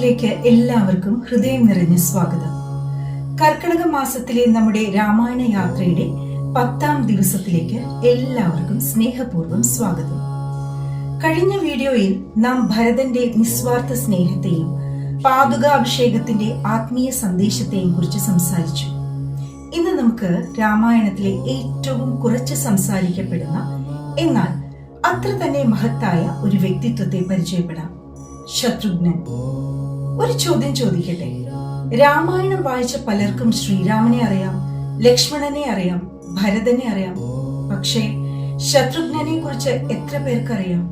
ചാനലിലേക്ക് എല്ലാവർക്കും ഹൃദയം നിറഞ്ഞ സ്വാഗതം. കർക്കിടക മാസത്തിലെ നമ്മുടെ രാമായണ യാത്രയുടെ 10ാം ദിവസത്തിലേക്ക് എല്ലാവർക്കും സ്നേഹപൂർവ്വം സ്വാഗതം. കഴിഞ്ഞ വീഡിയോയിൽ നാം ഭരതന്റെ നിസ്വാർത്ഥ സ്നേഹത്തെയും പാദുകാഭിഷേകത്തിന്റെ ആത്മീയ സന്ദേശത്തെയും കുറിച്ച് സംസാരിച്ചു. ഇന്ന് നമുക്ക് രാമായണത്തിലെ ഏറ്റവും കുറച്ച് സംസാരിക്കപ്പെടുന്ന എന്നാൽ അത്ര തന്നെ മഹത്തായ ഒരു വ്യക്തിത്വത്തെ പരിചയപ്പെടാം. ശത്രുഘ്നൻ. ഒരു ചോദ്യം ചോദിക്കട്ടെ. രാമായണം വായിച്ച പലർക്കും ശ്രീരാമനെ അറിയാം, ലക്ഷ്മണനെ അറിയാം, ഭരതനെ അറിയാം. പക്ഷേ ശത്രുഘ്നനെ കുറിച്ച് എത്ര പേർക്കറിയാം?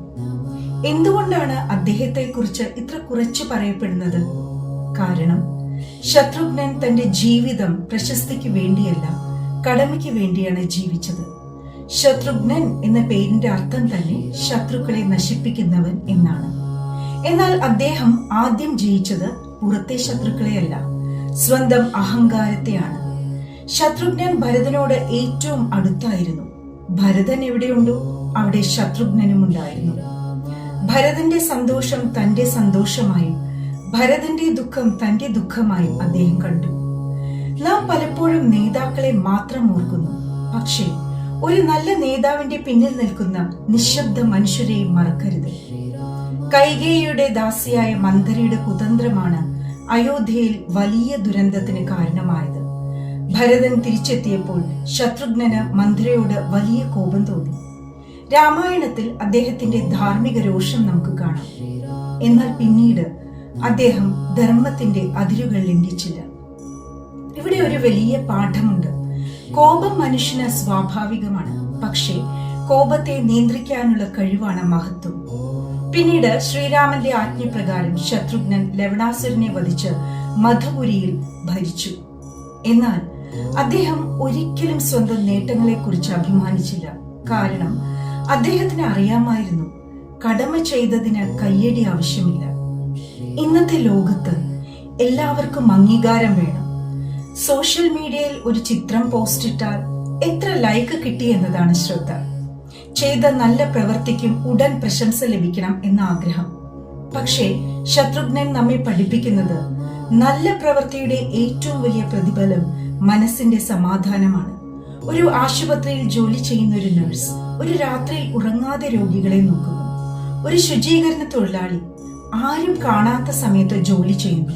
എന്തുകൊണ്ടാണ് അദ്ദേഹത്തെ കുറിച്ച് ഇത്ര കുറച്ച് പറയപ്പെടുന്നത്? കാരണം ശത്രുഘ്നൻ തന്റെ ജീവിതം പ്രശസ്തിക്ക് വേണ്ടിയല്ല, കടമയ്ക്ക് വേണ്ടിയാണ് ജീവിച്ചത്. ശത്രുഘ്നൻ എന്ന പേരിന്റെ അർത്ഥം തന്നെ ശത്രുക്കളെ നശിപ്പിക്കുന്നവൻ എന്നാണ്. എന്നാൽ അദ്ദേഹം ആദ്യം ജയിച്ചത് പുറത്തെ ശത്രുക്കളെയല്ല, സ്വന്തം അഹങ്കാരത്തെയാണ്. ശത്രുഘ്നൻ ഭരതനോട് ഏറ്റവും അടുത്തായിരുന്നു. ഭരതൻ എവിടെയുണ്ടോ അവിടെ ശത്രുഘ്നനും ഉണ്ടായിരുന്നു. ഭരതന്റെ സന്തോഷം തന്റെ സന്തോഷമായും ഭരതന്റെ ദുഃഖം തന്റെ ദുഃഖമായും അദ്ദേഹം കണ്ടു. നാം പലപ്പോഴും നേതാക്കളെ മാത്രം ഓർക്കുന്നു, പക്ഷേ ഒരു നല്ല നേതാവിന്റെ പിന്നിൽ നിൽക്കുന്ന നിശബ്ദ മനുഷ്യരെയും മറക്കരുത്. കൈകേയിയുടെ ദാസിയായ മന്ദരയുടെ കുതന്ത്രമാണ് അയോധ്യയിൽ വലിയ ദുരന്തത്തിന് കാരണമായത്. ഭരതൻ തിരിച്ചെത്തിയപ്പോൾ ശത്രുഘ്നന് മന്ദരയോട് വലിയ കോപം തോന്നി. രാമായണത്തിൽ അദ്ദേഹത്തിന്റെ ധാർമ്മിക രോഷം നമുക്ക് കാണാം. എന്നാൽ പിന്നീട് അദ്ദേഹം ധർമ്മത്തിന്റെ അതിരുകൾ ലംഘിച്ചില്ല. ഇവിടെ ഒരു വലിയ പാഠമുണ്ട്. കോപം മനുഷ്യന് സ്വാഭാവികമാണ്, പക്ഷേ കോപത്തെ നിയന്ത്രിക്കാനുള്ള കഴിവാണ് മഹത്വം. പിന്നീട് ശ്രീരാമന്റെ ആജ്ഞപ്രകാരം ശത്രുഘ്നൻ ലവണാസുരനെ വധിച്ച് മധുപുരിയിൽ ഭരിച്ചു. എന്നാൽ അദ്ദേഹം ഒരിക്കലും സ്വന്തം നേട്ടങ്ങളെ കുറിച്ച് അഭിമാനിച്ചില്ല. കാരണം അദ്ദേഹത്തിന് അറിയാമായിരുന്നു, കടമ ചെയ്തതിന് കയ്യടി ആവശ്യമില്ല. ഇന്നത്തെ ലോകത്ത് എല്ലാവർക്കും അംഗീകാരം വേണം. സോഷ്യൽ മീഡിയയിൽ ഒരു ചിത്രം പോസ്റ്റ് ഇട്ടാൽ എത്ര ലൈക്ക് കിട്ടി എന്നതാണ് ശ്രദ്ധ. ചെയ്ത നല്ല പ്രവൃത്തിക്കും ഉടൻ പ്രശംസ ലഭിക്കണം എന്ന ആഗ്രഹം. പക്ഷേ ശത്രുഘ്നൻ നമ്മെ പഠിപ്പിക്കുന്നത് നല്ല പ്രവൃത്തിയുടെ ഏറ്റവും വലിയ പ്രതിഫലം മനസ്സിന്റെ സമാധാനമാണ്. ഒരു ആശുപത്രിയിൽ ജോലി ചെയ്യുന്ന ഒരു നഴ്സ് ഒരു രാത്രിയിൽ ഉറങ്ങാതെ രോഗികളെ നോക്കുന്നു. ഒരു ശുചീകരണ തൊഴിലാളി ആരും കാണാത്ത സമയത്ത് ജോലി ചെയ്യുന്നു.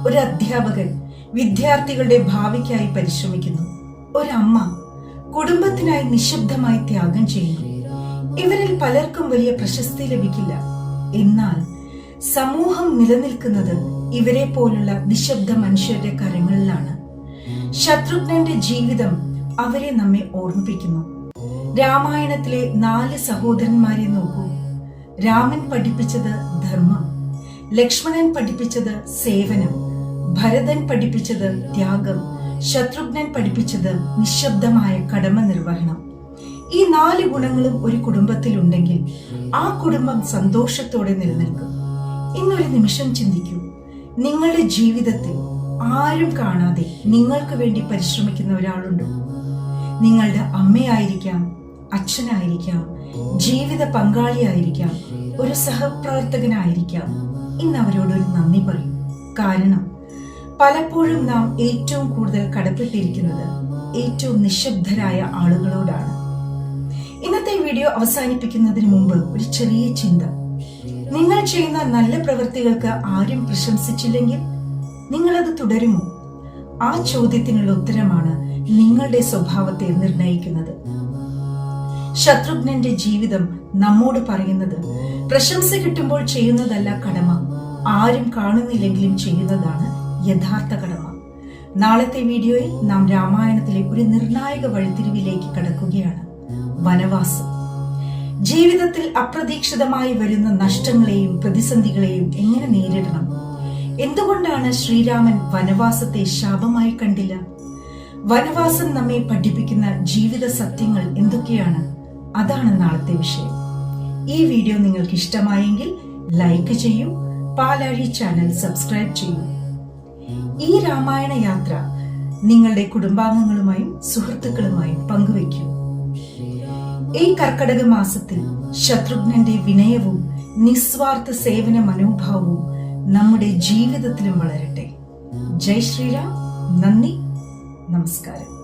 ഒരു അധ്യാപകൻ വിദ്യാർത്ഥികളുടെ ഭാവിക്കായി പരിശ്രമിക്കുന്നു. ഒരമ്മ കുടുംബത്തിനായി നിശബ്ദമായി ത്യാഗം ചെയ്യുന്നു. ഇവരിൽ പലർക്കും വലിയ പ്രശസ്തി ലഭിക്കില്ല. എന്നാൽ സമൂഹം നിലനിൽക്കുന്നത് ഇവരെ പോലുള്ള നിശബ്ദ മനുഷ്യരുടെ കരങ്ങളിലാണ്. ശത്രുഘ്നന്റെ ജീവിതം അവരെ നമ്മെ ഓർമ്മിപ്പിക്കുന്നു. രാമായണത്തിലെ 4 സഹോദരന്മാരെ നോക്കൂ. രാമൻ പഠിപ്പിച്ചത് ധർമ്മം, ലക്ഷ്മണൻ പഠിപ്പിച്ചത് സേവനം, ഭരതൻ പഠിപ്പിച്ചത് ത്യാഗം, ശത്രുഘ്നൻ പഠിപ്പിച്ചത് നിശബ്ദമായ കടമ നിർവഹണം. ഈ 4 ഗുണങ്ങളും ഒരു കുടുംബത്തിൽ ഉണ്ടെങ്കിൽ ആ കുടുംബം സന്തോഷത്തോടെ നിലനിൽക്കും. ഇന്നൊരു നിമിഷം ചിന്തിക്കൂ. നിങ്ങളുടെ ജീവിതത്തിൽ ആരും കാണാതെ നിങ്ങൾക്ക് വേണ്ടി പരിശ്രമിക്കുന്ന ഒരാളുണ്ടോ? നിങ്ങളുടെ അമ്മയായിരിക്കാം, അച്ഛനായിരിക്കാം, ജീവിത പങ്കാളിയായിരിക്കാം, ഒരു സഹപ്രവർത്തകനായിരിക്കാം. ഇന്ന് അവരോടൊരു നന്ദി പറയും. കാരണം പലപ്പോഴും നാം ഏറ്റവും കൂടുതൽ കടപ്പെട്ടിരിക്കുന്നത് ഏറ്റവും നിശബ്ദരായ ആളുകളോടാണ്. ഇന്നത്തെ വീഡിയോ അവസാനിപ്പിക്കുന്നതിന് മുമ്പ് ഒരു ചെറിയ ചിന്ത. നിങ്ങൾ ചെയ്യുന്ന നല്ല പ്രവൃത്തികൾക്ക് ആരും പ്രശംസിച്ചില്ലെങ്കിൽ നിങ്ങളത് തുടരുമോ? ആ ചോദ്യത്തിനുള്ള ഉത്തരമാണ് നിങ്ങളുടെ സ്വഭാവത്തെ നിർണയിക്കുന്നത്. ശത്രുഘ്നന്റെ ജീവിതം നമ്മോട് പറയുന്നത് പ്രശംസ കിട്ടുമ്പോൾ ചെയ്യുന്നതല്ല കടമ, ആരും കാണുന്നില്ലെങ്കിലും ചെയ്യുന്നതാണ് യഥാർത്ഥ കടമ. നാളത്തെ വീഡിയോയിൽ നാം രാമായണത്തിലെ ഒരു നിർണായക വഴിത്തിരിവിലേക്ക് കടക്കുകയാണ്. വനവാസം. ജീവിതത്തിൽ അപ്രതീക്ഷിതമായി വരുന്ന നഷ്ടങ്ങളെയും പ്രതിസന്ധികളെയും എങ്ങനെ നേരിടണം? എന്തുകൊണ്ടാണ് ശ്രീരാമൻ വനവാസത്തെ ശാപമായി കണ്ടില്ല? വനവാസം നമ്മെ പഠിപ്പിക്കുന്ന ജീവിത സത്യങ്ങൾ എന്തൊക്കെയാണ്? അതാണ് നാളത്തെ വിഷയം. ഈ വീഡിയോ നിങ്ങൾക്ക് ഇഷ്ടമായെങ്കിൽ ലൈക്ക് ചെയ്യൂ, പാലാഴി ചാനൽ സബ്സ്ക്രൈബ് ചെയ്യൂ. ഈ രാമായണ യാത്ര നിങ്ങളുടെ കുടുംബാംഗങ്ങളുമായും സുഹൃത്തുക്കളുമായും പങ്കുവയ്ക്കൂ. ഈ കർക്കടക മാസത്തിൽ ശത്രുഘ്നന്റെ വിനയവും നിസ്വാർത്ഥ സേവന മനോഭാവവും നമ്മുടെ ജീവിതത്തിലും വളരട്ടെ. ജയ് ശ്രീറാം. നന്ദി, നമസ്കാരം.